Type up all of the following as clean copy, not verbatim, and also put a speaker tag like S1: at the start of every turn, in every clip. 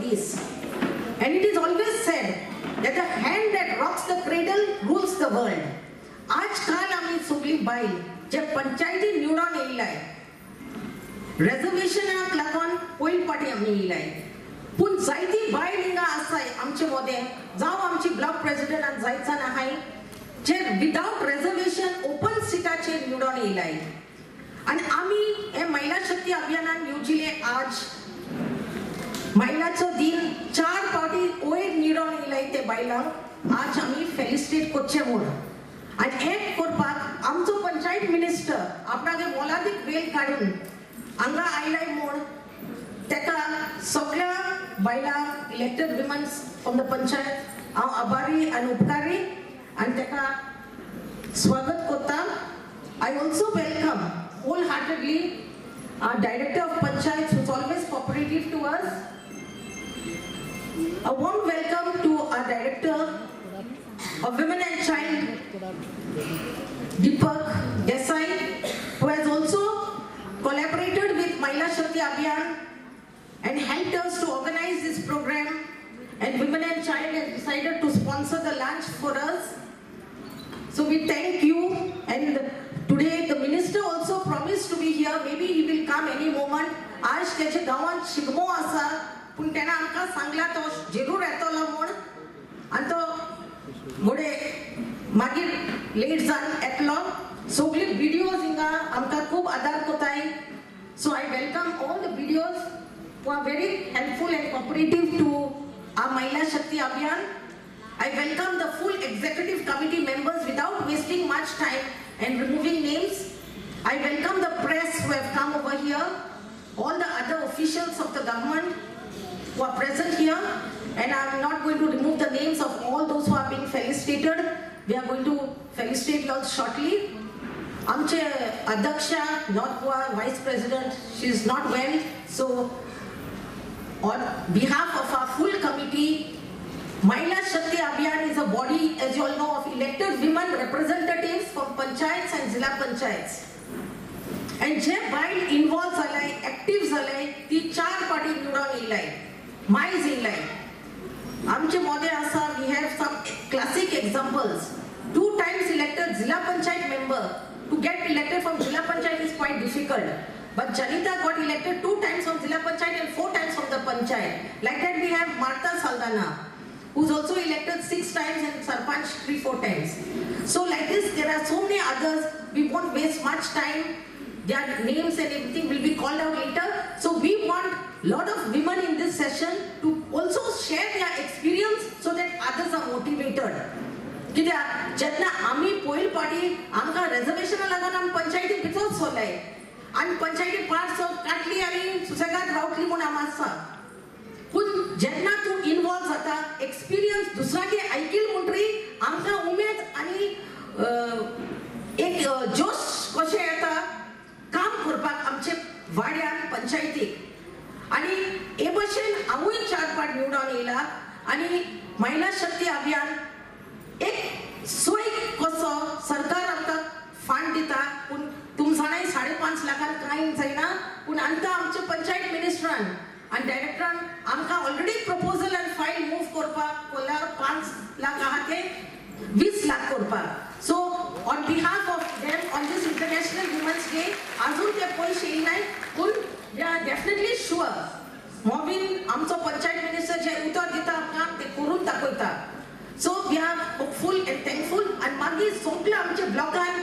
S1: this. And it is always said that the hand that rocks the cradle rules the world. आज काल आम्ही सगळी बाई जे पंचायती निवडून येयलाय रिजर्वेशनाक लागून पयली पाटी आमी येयलाय पूण जायती बायल हिंगा आसाय आमचे मदे जावं आमची ब्लॉक प्रेसिडेंट आनी जायत जाण आहाय जे विदाउट रिजर्वेशन ओपन सिटाचेर निवडून येयलाय आनी आमी हे महिला शक्ती अभियानान येवजिले आज महिलाचो दिन 4 पावटी वयर निवडून येयलाय ते बायलांक आज आमी फेलिसिटेट करचे म्हूण आनी हे करपाक आमचो पंचायत मिनिस्टर आपणागे मोलादीक वेळ काडून हांगा आयलाय म्हूण तेका सगळ्या बायलांक elected women's from the panchayat हांव आभारी आनी उपकारी आनी तेका स्वागत करता I also welcome wholeheartedly our director of Panchayat who is always cooperative to us. A warm welcome to our director of Women and Child, Deepak Desai, who has also collaborated with Mahila Shakti Abhiyan and helped us to organize this program, and Women and Child has decided to sponsor the lunch for us. So we thank you, and today the minister also promised to be here. Maybe he will come any moment. आज त्याचे गावात शिगमो आसा पूण तेणें आमकां सांगला तो जरूर येतलो म्हूण आनी तो घोडे मागीर लेट जावन येतलो सगळी व्हिडियोज हिंगा आमकां खूब आदार कोताय so I welcome all the videos who are very helpful and cooperative to our महिला शक्ती अभियान. I welcome the full executive committee members without wasting much time and removing names. I welcome the press who have come over here, all the other officials of the government who are present here, and I am not going to remove the names of all those who are being felicitated. We are going to felicitate you all shortly. Amche Adyaksha, North Goa Vice President, she is not well, so on behalf of our full committee, Mahila Shakti Abhiyan is a body, as you all know, of elected women representatives from panchayats and zilla panchayats. And जे बायल involved झालाय, active झालाय, ती 4 पाटी निवडून येयलाय, मायज येयलाय. आमचे मोदे आसा, we have some classic examples. 2 times elected zilla panchayat member. To get elected from zilla panchayat is quite difficult. But Janita got elected 2 times from zilla panchayat and 4 times from the panchayat. Like that we have Martha Saldana, who's also elected 6 times and Sarpanch 3-4 times. So like this, there are so many others. We won't waste much time. Their names and everything will be called out later. So we want a lot of women in this session to also share their experience so that others are motivated. कित्याक जेन्ना आमी पयली पाटी आमकां रिजर्वेशना लागून आमी पंचायती भितर सोरलाय आनी पंचायती पार्ट काडली आनी सुसेगाद रावतली म्हूण आमी आसा पूण जेन्ना तूं इन्वॉल्व जाता एक्सपिरियन्स दुसऱ्यागे आयकील म्हणटरी आमकां उमेद आनी एक जोश कशें येता काम करपाक आमचे वाड्यान पंचायतीक आनी हे भशेन हांवूय 4 पाट निवडून येयला आनी महिला शक्ती अभियान एक सोय कसो सरकार आमकां फंड दिता पूण तुम जाणाय 5.5 लाखान कांय जायना पूण आमकां आमचे पंचायत मिनिस्टरान and director आमकां already proposal and file move करपाक कोल्यार 5 लाख आहा ते 20 लाख करपाक so on behalf of them on this international women's day अजून ते पयशे येयनाय पूण वी आर डेफिनेटली शुअर मोबीन आमचो पंचायत मिनिस्टर जे उतर दिता आमकां ते करून दाखयता so we are hopeful and thankful आनी मागीर सगळे आमचे ब्लॉकान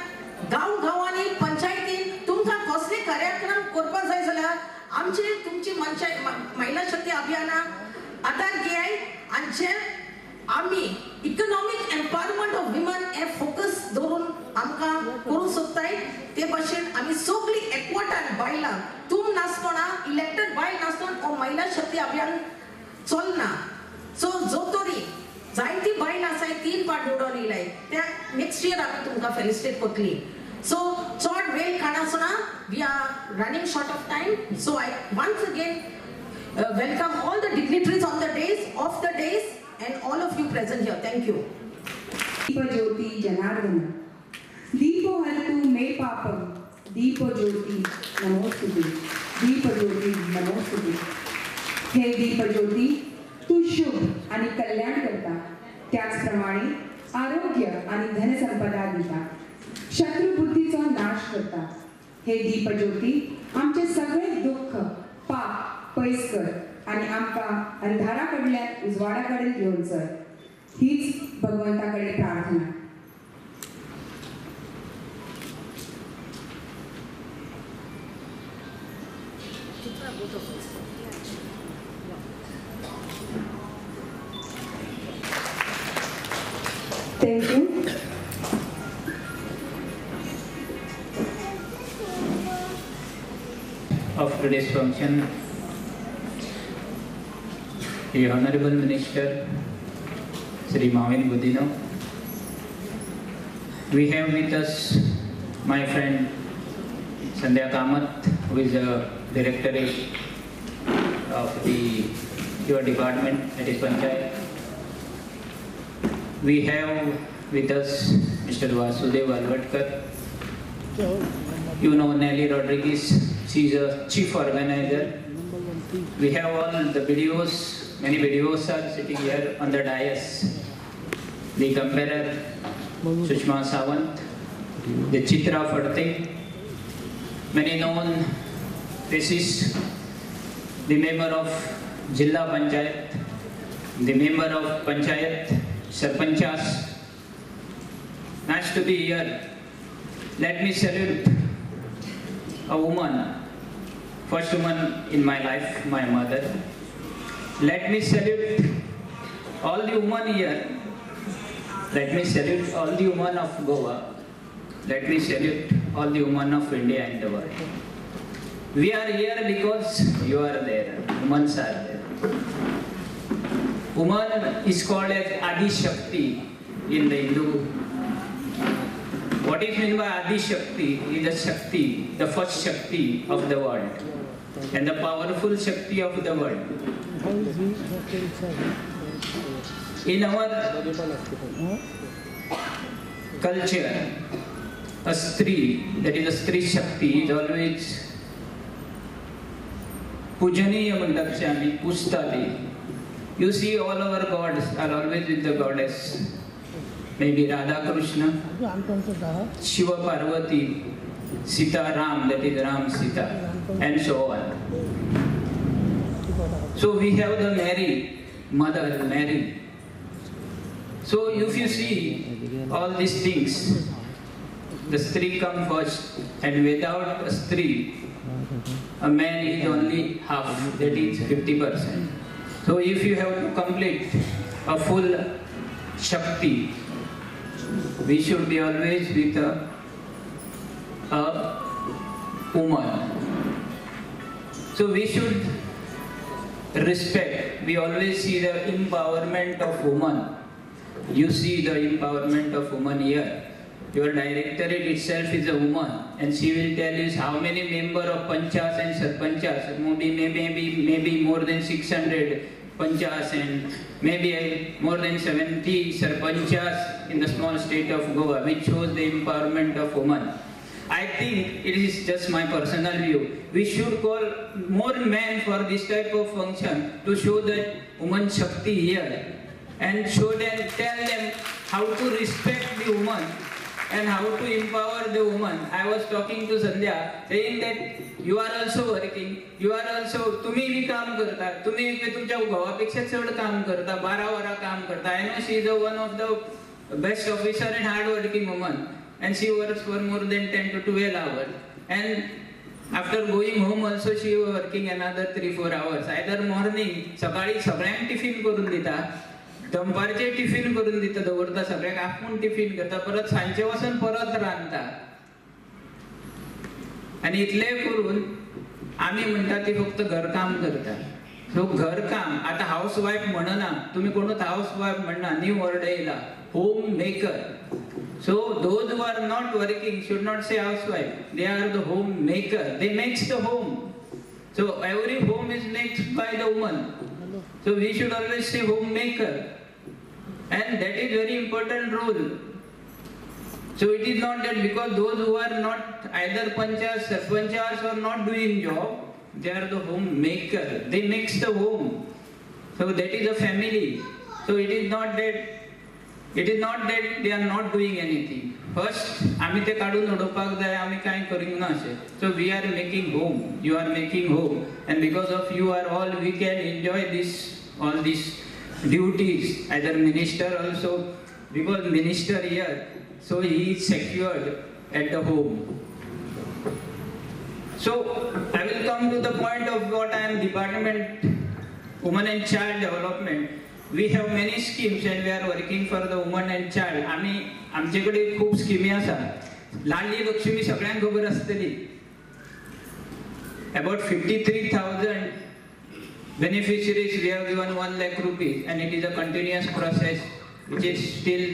S1: गांव गांवांनी पंचायतीन तुमकां कसले कार्यक्रम करपाक जाय जाल्यार आमचे तुमची महिला शक्ती अभियाना आदार घेयाय आनी जे आमी इकॉनॉमिक एम्पावरमेंट ऑफ विमन हे फोकस दवरून आमकां करूंक सोदताय ते भाशेन आमी सगळी एकवटान बायलां तुम नासतना इलेक्टेड बायल नासतना हो महिला शक्ती अभियान चलना सो जो तरी जायती बायल आसाय 3 पाट निवडून येयलाय त्या नेक्स्ट इयर आमी तुमकां फेलिसिटेट करतली So, short way Kanasana, we are running short of time. So I once again welcome all the dignitaries on the days, off the days, and all of you present here. Thank you.
S2: Deepa Jyoti Janardana. Deepo Haltu Me Papam. Deepa Jyoti Namostute. Deepa Jyoti Namostute. हे दीपज्योती तू शुभ आणि कल्याण करता, त्याचप्रमाणे आरोग्य आणि धनसंपदा दिता, शत्रुबुद्धीचा नाश करता. हे दीपज्योती आमचे सगळे दुःख पाप पयस कर आणि आमका अंधाराकडल्यान उजवाडाकडे घेऊन चल. हीच भगवंताकडे प्रार्थना. Thank you.
S3: Of today's function, the Honorable Minister, Sri Mavin Budino. We have with us my friend Sandhya Kamath, who is the Directorate of your department, that is Panchayat. We have with us Mr. Vasudev Alvatkar. You know Nelly Rodriguez, she is a chief organizer. We have all the videos, many videos are sitting here on the dais. The comparer, Sushma Sawant, the Chitra Fadte, many known faces, the member of Jilla Panchayat, the member of Panchayat, Sarpanchas. Nice to be here. Let me salute a woman, first woman in my life, my mother. Let me salute all the women here. Let me salute all the women of Goa. Let me salute all the women of India and the world. We are here because you are there. Women are there. Woman is called as Adi Shakti in the Hindu. What is meant by Adi Shakti is the Shakti, the first Shakti of the world and the powerful Shakti of the world. In our culture, a Stree, that is a Stree Shakti, is always Pujaniya म्हणतात आम्ही पुजताली. You see all our gods are always with the goddess. Maybe Radha Krishna, Shiva Parvati, Sita Ram, that is Ram Sita, and so on. So we have the Mary, Mother Mary. So if you see all these things, the Stree come first, and without a Stree, a man is only half, that is 50%. So if you have to complete a full Shakti, we should be always with a woman. So we should respect. We always see the empowerment of woman. You see the empowerment of woman here. Your directorate itself is a woman, and she will tell you how many members of Panchas and Sarpanchas, maybe more than 600 Panchas and maybe more than 70 Sarpanchas in the small state of Goa, which shows the empowerment of women. I think it is just my personal view. We should call more men for this type of function to show that woman Shakti here and show them, tell them how to respect the woman and how to empower the woman. I was talking to Sandhya saying that you are also working, you are also, तुम्ही भी काम करता, तुम्ही तुमच्या भावापेक्षा चढ काम करता, 12 वरा काम करता. I know she is one of the best officer and hard working woman, and she works for more than 10 to 12 hours. And after going home also she was working another 3-4 hours. Either morning, सकाळी सगळ्यांक tiffin करून दिता, दंपारचे tiffin करून दिता, दवरता सगळ्याक आपूण tiffin करता, परत सांजचे वचून परत रांदता. आणि इतले करून आम्ही म्हणता ती फक्त घरकाम करता. सो घरकाम आता हाऊसवाईफ म्हणना, तुम्ही कोणूच हाऊसवाईफ म्हणना, न्यू वर्ड येयला, home maker. So those who are not working should not say housewife. They are the home maker. They makes the home. So every home is made by the woman. So we should always say homemaker, and that is very important role. So it is not that because those who are not either panchas, sarpanchas or not doing job, They are the homemaker. They makes the home. So that is a family. So it is not that they are not doing anything. First, आम्ही ते काढून उडोवपाक जाय, आम्ही काय करूंक ना अशें. So we are making home. You are making home, and because of you are all, we can enjoy all these duties. Either minister also, because minister here, so he is secured at the home. So I will come to the point of what I am Department Women and Child Development. We have many schemes and we are working for the women and child. आमचेकडे खूप स्किमी आसा. लाडली लक्ष्मी सगळ्यांक खबर आसतली. About 53,000 beneficiaries we have given 1 lakh rupees, and it is a continuous process which is still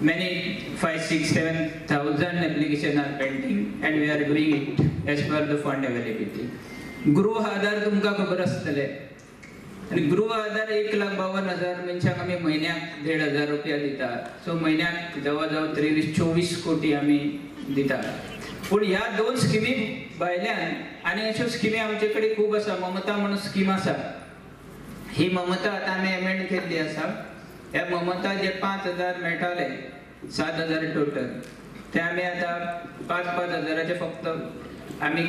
S3: many 5, 6, 7,000 applications are pending, and we are doing it as per the fund availability. गृह आधार तुमका खबर आसतले. आणि गृह आधार 1,52,000 मनशांक आम्ही महिन्याक 1,500 रुपया दितात. सो महिन्याक जवळजवळ 23-24 कोटी आम्ही दितात. पण ह्या 2 स्किमी भायल्यान आनी अश्यो स्किमी आमचेकडे खूप आसा. ममता म्हणून स्कीम आसा. ही ममता आता आम्ही अमेंड केल्ली आसा. ह्या ममता जे 5,000 मेळटाले, 7,000 टोटल, ते आम्ही आता 5,000चे फक्त आम्ही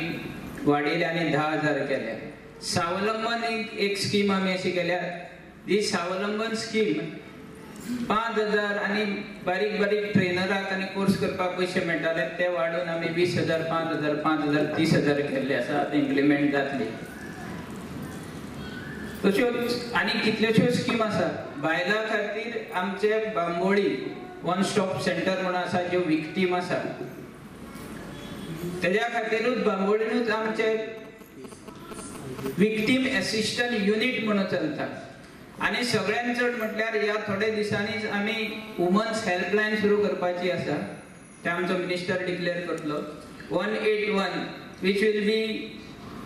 S3: वाडयले आनी 10,000 केले. स्वावलंबन एक स्कीम आम्ही अशी केल्या. ही स्वावलंबन स्कीम 5,000 आणि बारीक बारीक ट्रेनराक आणि कोर्स करपाक पैसे मेळटाले, ते वाडून आम्ही 20,000, 5,000, 5,000, 30,000 केल्ले आसा. आतां इम्प्लिमेंट जातली. तश्योच आनी कितल्योश्योच स्कीम आसा. बायलां खातीर आमचे बांबोळी वन स्टॉप सेंटर म्हणून आसा, ज्यो विक्टीम आसा तेज्या खातीरूच बांबोळीनूच आमचे विक्टीम असिस्टंट युनिट म्हणून चलता. आणि सगळ्यांत चड म्हटल्यार ह्या थोडे दिसांनीच आम्ही वुमन्स हेल्पलायन सुरू करपाची आसा. ते आमचो मिनिस्टर डिक्लेअर करतलो. 181 which will be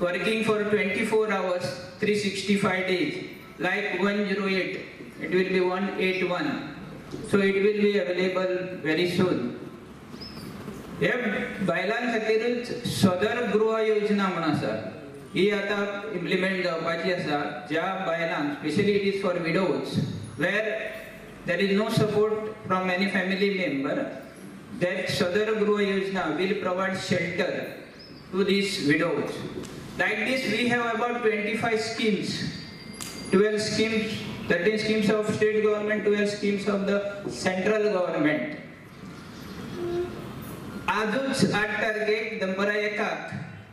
S3: working for 24 hours 365 days, like 108 it will be 181. So it will be available very soon. हे बायलां खातीरच सदर गृह योजना म्हणून आसा. ही आता इम्प्लिमेंट जावपाची आसा. ज्या बायलांक, specially it is for widows where there is no support from any family member, that Sadar Gruha Yojana will provide shelter to these widows. Like this, we have about 25 schemes, 12 schemes, 13 schemes of state government, 12 schemes of the central government. आजूच 8 तारखेक दनपारा 1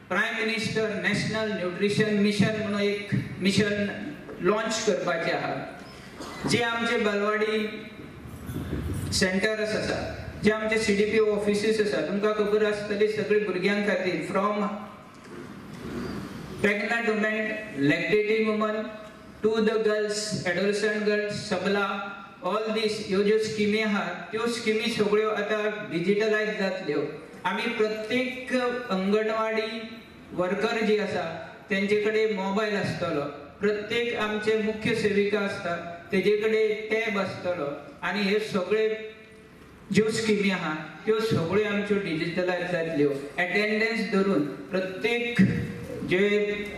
S3: prime minister national nutrition mission म्हणून एक mission launch करपाचे आहा. जे आमचे बालवाडी सेंटर्स आसा, जे आमचे CDPO ऑफिसीस आसा, तुमकां खबर आसतली सगळी भुरग्यां खातीर, from pregnant women, lactating woman to the girls, adolescent girls, Sabla, all these ह्यो ज्यो स्किमी आहा त्यो स्किमी सगळ्यो आता डिजिटलायज जातल्यो. आम्ही प्रत्येक अंगणवाडी वर्कर जी आसा तेंचे कडेन मोबायल आसतलो. प्रत्येक आमचे मुख्य सेविका आसता तेजे कडेन टॅब आसतलो. आणि हे सगळे ज्यो स्किमी आहा त्यो सगळ्यो आमच्यो डिजिटलायज जातल्यो. अटेंडन्स धरून प्रत्येक जे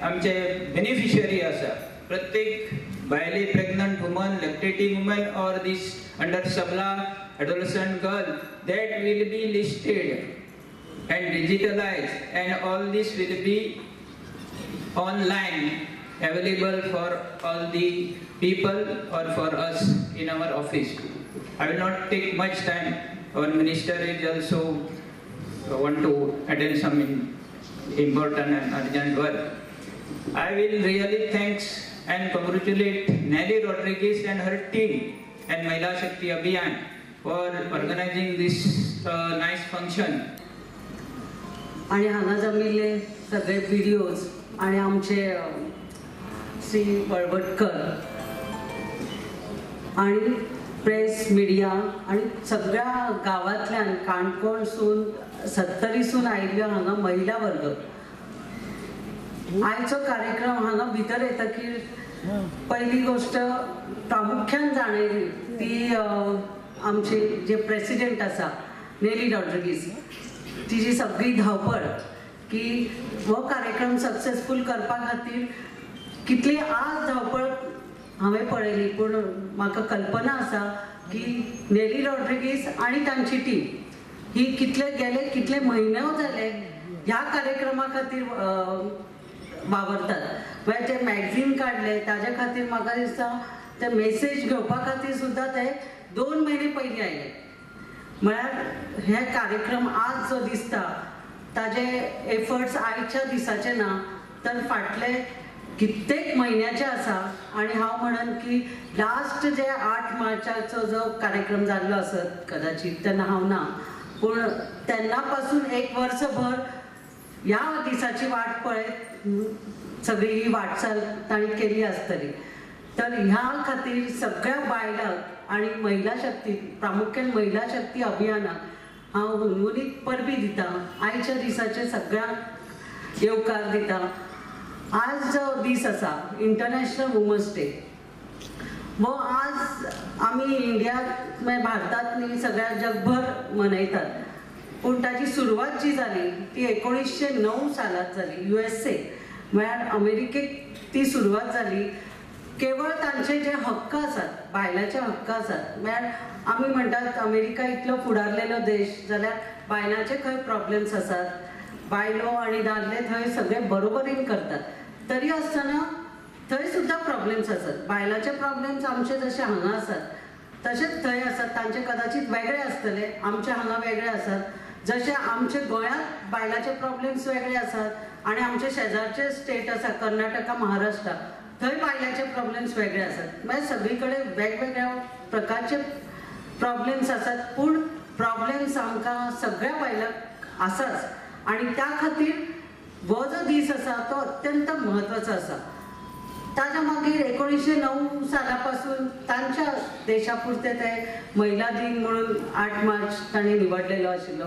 S3: आमचे बेनिफिशियरी आसा, प्रत्येक बायले, प्रेग्नंट वुमन, लॅक्टेटिंग वुमन और दिस अंडर सबला, adolescent girl, that will be listed and digitalized, and all this will be online available for all the people or for us in our office. I will not take much time. Our minister is also want to attend some important and urgent work. I will really thanks and congratulate Nelly Rodriguez and her team and Mahila Shakti Abhiyan for organizing this nice function.
S4: आणि हांगा जमिल्ले सगळे videos आणि आमचे श्री वळवटकर आणि press media आणि सगळ्या गावातल्यान काणकोणसून 70सून आयिल्ल्यो हांगा महिला वर्ग. आयचो कार्यक्रम हांगा भितर येतकीर पहिली गोष्ट प्रामुख्यान जाणयली ती आमचे जे प्रेसिडेंट आसा नेली रॉड्रिगीज, तिची सगळी धांवपळ की हो कार्यक्रम सक्सेसफूल करपा खातीर कितली आज धांवपळ हांवें पळयली, पूण म्हाका कल्पना आसा की नेली रॉड्रिगीस आनी तांची टीम ही कितले म्हयने जाले ह्या कार्यक्रमा खातीर वावरतात. म्हणजे जे मॅगझीन काडले ताजे खातीर म्हाका दिसता ते मेसेज घेवपा खातीर सुद्दां ते 2 म्हयने पयलीं आयले. म्हळ्यार हे कार्यक्रम आज जो दिसता ताजे एफर्ट्स आयच्या दिसाचे ना, तर फाटले कित्येक म्हयन्याचे आसा. आणि हांव म्हणन की लास्ट जे 8 मार्चाचो जो कार्यक्रम जाल्लो आसत कदाचित तेन्ना हांव ना, पूण तेन्ना पासून 1 वर्सभर ह्या दिसाची वाट पळयत सगळी ही वाटचाल ताणी केली आसतली. तर ह्या खातीर सगळ्या बायलांक आणि महिला शक्ती, प्रामुख्यान महिला शक्ती अभियानाक हांव हुनहुनीत परबी दिता, आयच्या दिसाचे सगळ्यांक येवकार दिता. आज जो दीस आसा इंटरनॅशनल वुमन्स डे, वो आज आमी इंडियात भारतात न्ही सगळ्या जगभर मनयतात. पूण ताची सुरवात जी जाली ती 1909 सालांत जाली. USA म्हळ्यार अमेरिकेक ती सुरवात जाली. केवळ तांचे जे हक्क आसात, बायलांचे हक्क आसात, म्हळ्यार आमी म्हणटात अमेरिका इतलो फुडारलेलो देश जाल्यार बायलांचे खंय प्रॉब्लेम्स आसात, बायलो आनी दादले थंय सगळे बरोबरीन करतात. तरी आसतना थंय सुद्दां प्रॉब्लेम्स आसात. बायलांचे प्रॉब्लेम्स आमचे जशे हांगा आसात तशेंच थंय आसात. तांचे कदाचित वेगळे आसतले, आमचे हांगा वेगळे आसात. जशे आमचे गोंयांत बायलांचे प्रॉब्लेम्स वेगळे आसात आनी आमचे शेजारचे स्टेट आसा कर्नाटका, महाराष्ट्रा, थंय बायलांचे प्रॉब्लेम्स वेगळे आसात. म्हणजे सगळी कडेन वेगवेगळ्या प्रकारचे प्रॉब्लेम्स आसात. पूण प्रॉब्लेम्स आमकां सगळ्या बायलांक आसाच. आनी त्या खातीर हो जो दीस आसा तो अत्यंत म्हत्वाचो आसा. ताच्या मागीर 1909 साला पासून तांच्या देशापुरते ते महिला दिन म्हणून 8 मार्च तांणी निवडलेलो आशिल्लो.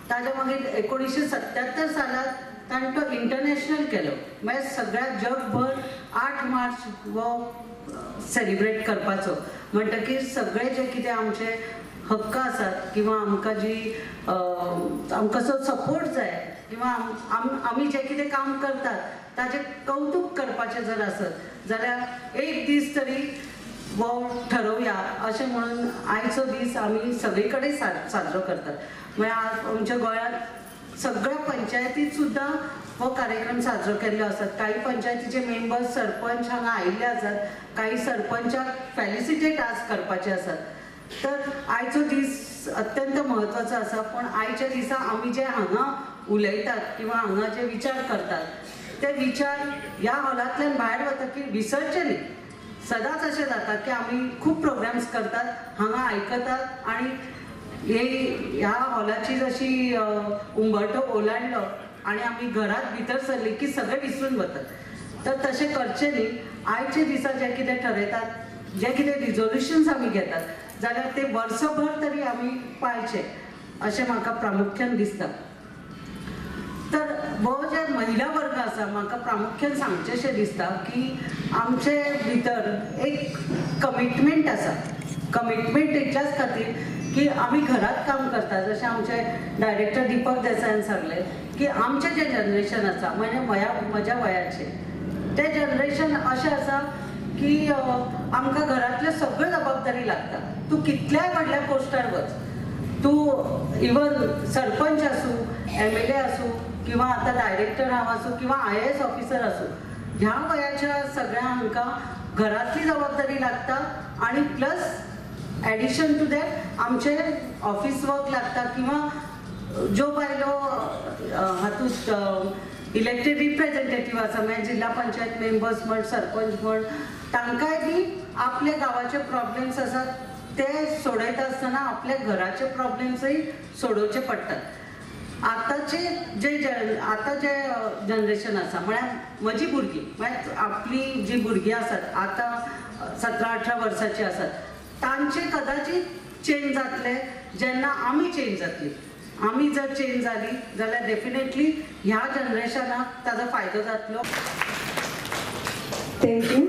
S4: ताच्या मागीर 1977 सालांत ताणें तो इंटरनॅशनल केलो. म्हणजे सगळ्या जगभर 8 मार्च हो सेलिब्रेट करपाचो. म्हणटकीर सगळे जे कितें आमचे हक्क आसात किंवा आमकां जी आमकां सपोर्ट जाय किंवा आमी जे कितें काम करतात ताचें कौतुक करपाचें जर आसत जाल्यार एक दीस तरी वो ठरोवया अशें म्हणून आयचो दीस आमी सगळे कडेन साजरो करतात. म्हळ्यार आमच्या गोंयांत सगळ्या पंचायतींत सुद्दां हो कार्यक्रम साजरो केल्लो आसात. काही पंचायतीचे मेंबर्स सरपंच हांगा आयिल्ले आसात, काही सरपंचाक फेलिसिटेट आज करपाचे आसात. तर आयचो दीस अत्यंत म्हत्वाचो आसा. पूण आयच्या दिसा आमी जे हांगा उलयतात किंवा हांगा जे विचार करतात ते विचार ह्या हॉलांतल्यान भायर वतकीर विसरचे न्ही. सदांच अशें जाता की आमी खूब प्रोग्राम्स करतात, हांगा आयकतात आनी ह्या हॉलाची जशी उंबरठो ओलांडलो आनी आमी घरांत भितर सरली की सगळे विसरून वतात. तर तशें करचें न्ही. आयचे दिसा जे कितें ठरयतात, जे कितें रिजोल्युशन्स आमी घेतात जाल्यार ते वर्सभर तरी आमी पाळचे अशें म्हाका प्रामुख्यान दिसता. तर हो जे महिला वर्ग आसा म्हाका प्रामुख्यान सांगचेशें दिसता की आमचे भितर एक कमिटमेंट आसा. कमिटमेंट इतल्याच खातीर की आमी घरात काम करता. जशें आमचे डायरेक्टर दीपक देसायान सांगले की आमचे जे जनरेशन आसा म्हणजे म्हज्या वयाचे ते जनरेशन अशें आसा की आमकां घरांतल्यो सगळ्यो जबाबदारी लागता. तूं कितल्याय व्हडल्या पोस्टार वच, तूं इवन सरपंच आसूं, MLA आसूं किंवा आतां डायरेक्टर हांव आसूं किंवा IAS ऑफिसर आसूं, ह्या वयाच्या सगळ्यांक आमकां घरांतली जबाबदारी लागता आनी प्लस एडिशन टू दॅट आमचे ऑफिस वर्क लागता किंवा ज्यो बायलो हातूंत इलेक्टेड रिप्रेझेंटेटिव्ह आसा म्हणजे जिल्हा पंचायत मेंबर्स म्हण, सरपंच म्हण, तांकांय बी आपले गांवाचे प्रॉब्लेम्स आसात ते सोडयता आसतना आपल्या घराचे प्रॉब्लेम्सय सोडोवचे पडटात. आतांचे जे जनरेशन आसा म्हळ्यार म्हजी भुरगीं म्हळ्यार आपली जी भुरगीं आसात आतां 17-18 वर्सांची आसात, तांचे कदाचित चेंज जातले जेन्ना आमी चेंज जातली. आमी जर चेंज जाली जाल्यार डेफिनेटली ह्या जनरेशनाक ताजो फायदो जातलो.
S2: थँक्यू.